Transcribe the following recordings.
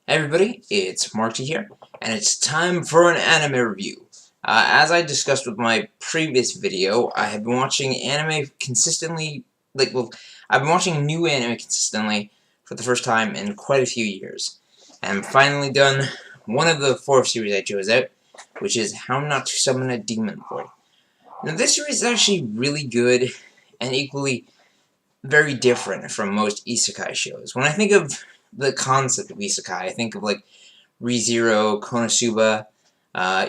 Hey everybody, it's Marc here, and it's time for an anime review. As I discussed with my previous video, I have been watching anime consistently, I've been watching new anime consistently for the first time in quite a few years. And I'm finally done one of the 4 series I chose out, which is How Not to Summon a Demon Lord. Now this series is actually really good, and equally very different from most isekai shows. When I think of the concept of isekai, I think of like ReZero, Konosuba,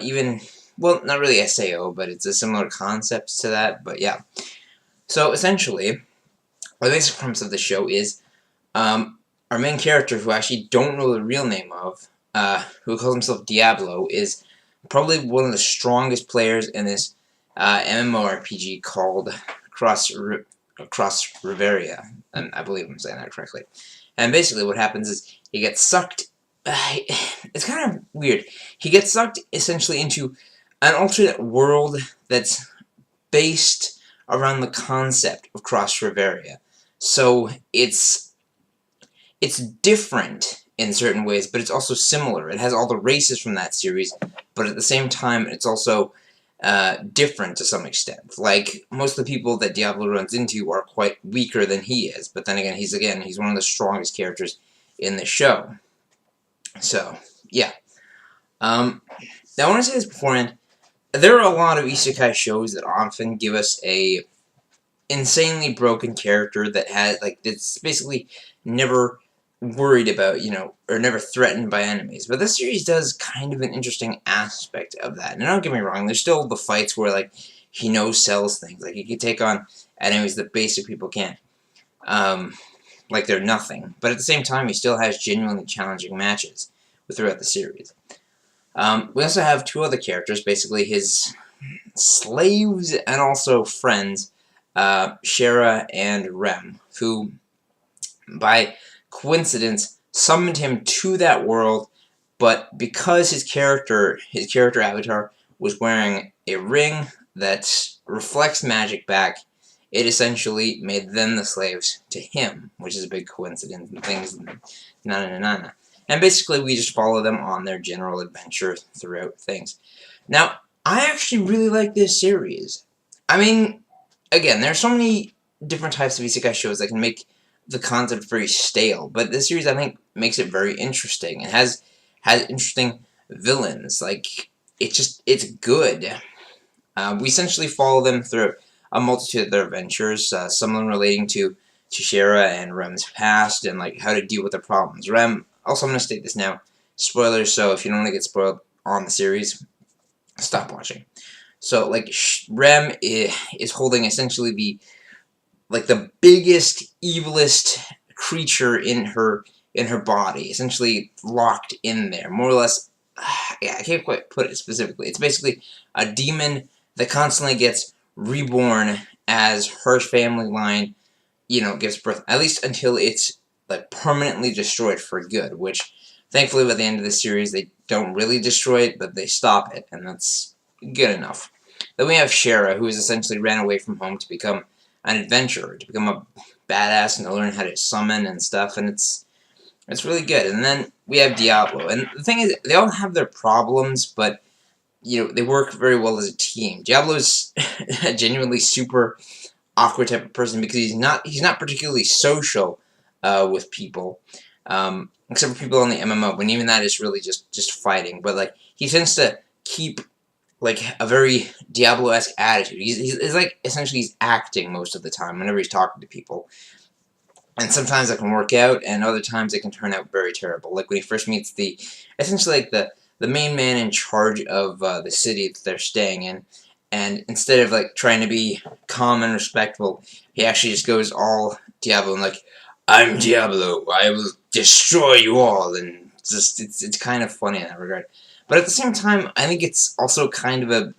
even, well, not really SAO, but it's a similar concept to that, but yeah. So essentially, the basic premise of the show is our main character, who I actually don't know the real name of, who calls himself Diablo, is probably one of the strongest players in this MMORPG called Across Riveria. I believe I'm saying that correctly. And basically what happens is he gets sucked. It's kind of weird. He gets sucked essentially into an alternate world that's based around the concept of Cross Riveria. So it's different in certain ways, but it's also similar. It has all the races from that series, but at the same time, it's also different to some extent. Like, most of the people that Diablo runs into are quite weaker than he is, but then again, he's one of the strongest characters in the show. So, yeah. Now, I want to say this beforehand. There are a lot of isekai shows that often give us a insanely broken character that has, like, that's basically never worried about, or never threatened by enemies. But this series does kind of an interesting aspect of that. And don't get me wrong, there's still the fights where, like, he sells things. Like, he can take on enemies that basic people can't. Like they're nothing. But at the same time, he still has genuinely challenging matches throughout the series. We also have 2 other characters, basically his slaves and also friends, Shara and Rem, who, by coincidence, summoned him to that world, but because his character avatar was wearing a ring that reflects magic back, it essentially made them the slaves to him, which is a big coincidence and things, na-na-na-na. And basically, we just follow them on their general adventure throughout things. Now, I actually really like this series. I mean, again, there are so many different types of isekai shows that can make the concept very stale, but this series, I think, makes it very interesting. It has interesting villains. Like, it's good. We essentially follow them through a multitude of their adventures, some of them relating to Shara and Rem's past, and like how to deal with their problems. Rem, also I'm going to state this now, spoilers, so if you don't want to get spoiled on the series, stop watching. So, like, Rem is holding essentially the biggest, evilest creature in her body, essentially locked in there, more or less. Yeah, I can't quite put it specifically. It's basically a demon that constantly gets reborn as her family line, gives birth, at least until it's, like, permanently destroyed for good, which, thankfully, by the end of the series, they don't really destroy it, but they stop it, and that's good enough. Then we have Shara, who has essentially ran away from home to become an adventurer, to become a badass and to learn how to summon and stuff, and it's really good. And then we have Diablo, and the thing is, they all have their problems, but they work very well as a team. Diablo's a genuinely super awkward type of person because he's not particularly social with people, except for people on the MMO. When even that is really just fighting. But like he tends to keep like a very Diablo-esque attitude. He's like essentially he's acting most of the time whenever he's talking to people. And sometimes it can work out, and other times it can turn out very terrible. Like when he first meets essentially like the main man in charge of the city that they're staying in, and instead of like trying to be calm and respectful, he actually just goes all Diablo and like, I'm Diablo, I will destroy you all, and it's kind of funny in that regard. But at the same time, I think it's also kind of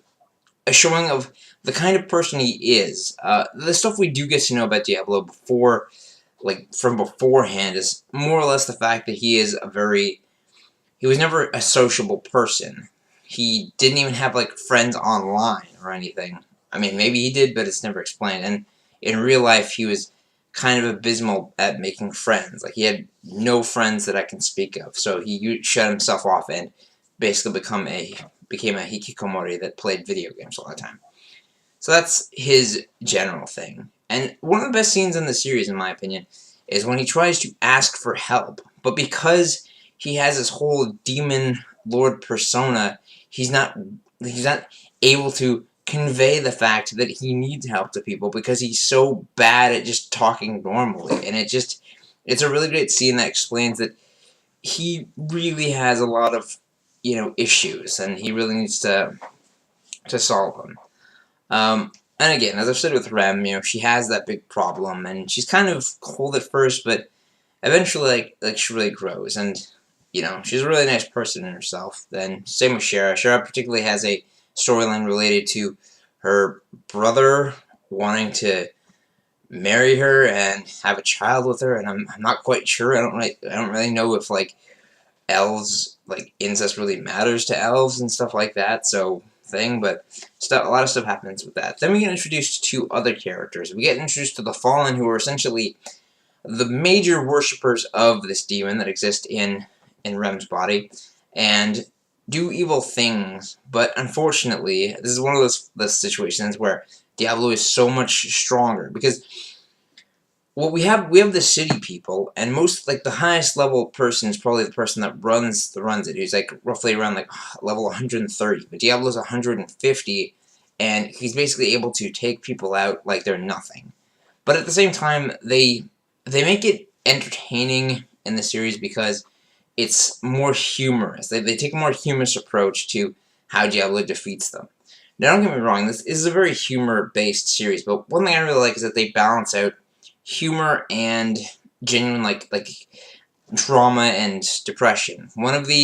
a showing of the kind of person he is. The stuff we do get to know about Diablo from beforehand is more or less the fact that he was never a sociable person. He didn't even have, like, friends online or anything. I mean, maybe he did, but it's never explained. And in real life, he was kind of abysmal at making friends. Like, he had no friends that I can speak of, so he shut himself off and basically became a hikikomori that played video games all the time. So that's his general thing. And one of the best scenes in the series, in my opinion, is when he tries to ask for help, but because he has this whole demon lord persona, he's not able to convey the fact that he needs help to people because he's so bad at just talking normally. And it's a really great scene that explains that he really has a lot of, issues, and he really needs to solve them. And again, as I've said with Rem, she has that big problem, and she's kind of cold at first, but eventually, like she really grows, and she's a really nice person in herself. Then same with Shara. Shara particularly has a storyline related to her brother wanting to marry her and have a child with her, and I'm not quite sure. I don't really know if like elves, like incest really matters to elves and stuff like that. So but a lot of stuff happens with that. Then we get introduced to other characters. We get introduced to the Fallen, who are essentially the major worshippers of this demon that exist in Rem's body, and do evil things. But unfortunately, this is one of those situations where Diablo is so much stronger, because we have the city people, and most, like, the highest level person is probably the person that runs it, who's like roughly around like level 130, but Diablo's 150, and he's basically able to take people out like they're nothing. But at the same time, they make it entertaining in the series because it's more humorous. They take a more humorous approach to how Diablo defeats them. Now, don't get me wrong, this is a very humor-based series, but one thing I really like is that they balance out humor and genuine like drama and depression. In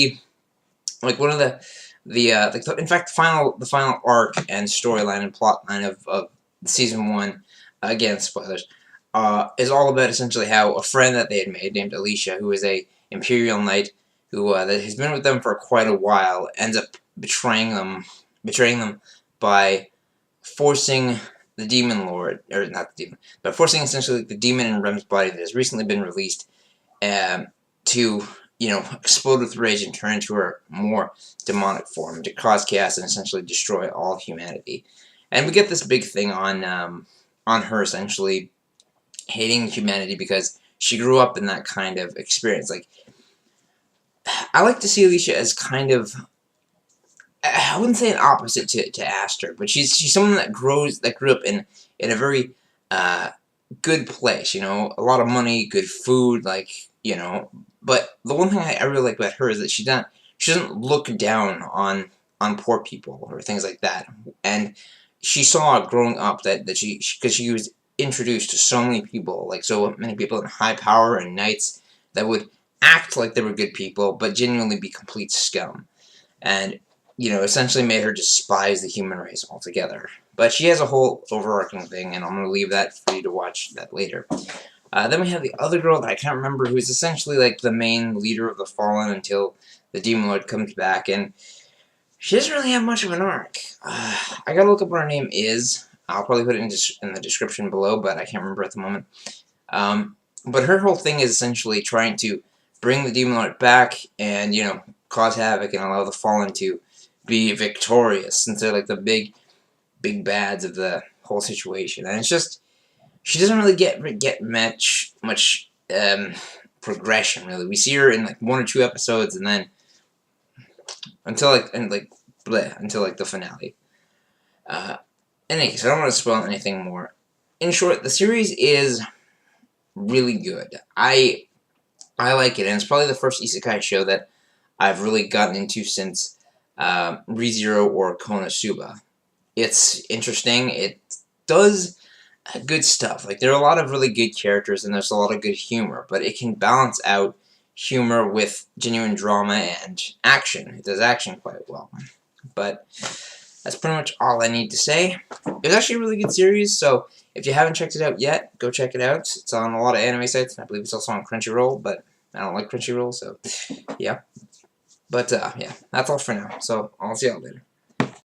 fact, the final arc and storyline and plotline of season 1, again spoilers, is all about essentially how a friend that they had made named Alicia, who is a Imperial Knight who that has been with them for quite a while, ends up betraying them by forcing the Demon Lord, or not the demon, but forcing essentially the demon in Rem's body that has recently been released to, explode with rage and turn into her more demonic form, to cause chaos and essentially destroy all humanity. And we get this big thing on her essentially hating humanity because she grew up in that kind of experience. Like, I like to see Alicia as kind of, I wouldn't say an opposite to Aster, but she's someone that grew up in a very good place, a lot of money, good food, but the one thing I really like about her is that she doesn't look down on poor people or things like that. And she saw growing up that because she was introduced to so many people, like so many people in high power and knights that would act like they were good people, but genuinely be complete scum. And essentially made her despise the human race altogether. But she has a whole overarching thing, and I'm going to leave that for you to watch that later. Then we have the other girl that I can't remember, who is essentially like the main leader of the Fallen until the Demon Lord comes back, and she doesn't really have much of an arc. I gotta look up what her name is. I'll probably put it in the description below, but I can't remember at the moment. But her whole thing is essentially trying to bring the Demon Lord back and, cause havoc and allow the Fallen to be victorious, since they're like the big bads of the whole situation. And it's just, she doesn't really get much progression, really. We see her in like 1 or 2 episodes, and then until the finale. In any case, I don't want to spoil anything more. In short, the series is really good. I like it, and it's probably the first isekai show that I've really gotten into since ReZero or Konosuba. It's interesting. It does good stuff. Like, there are a lot of really good characters, and there's a lot of good humor, but it can balance out humor with genuine drama and action. It does action quite well. But that's pretty much all I need to say. It was actually a really good series, so if you haven't checked it out yet, go check it out. It's on a lot of anime sites, and I believe it's also on Crunchyroll, but I don't like Crunchyroll, so yeah. But, yeah, that's all for now, so I'll see y'all later.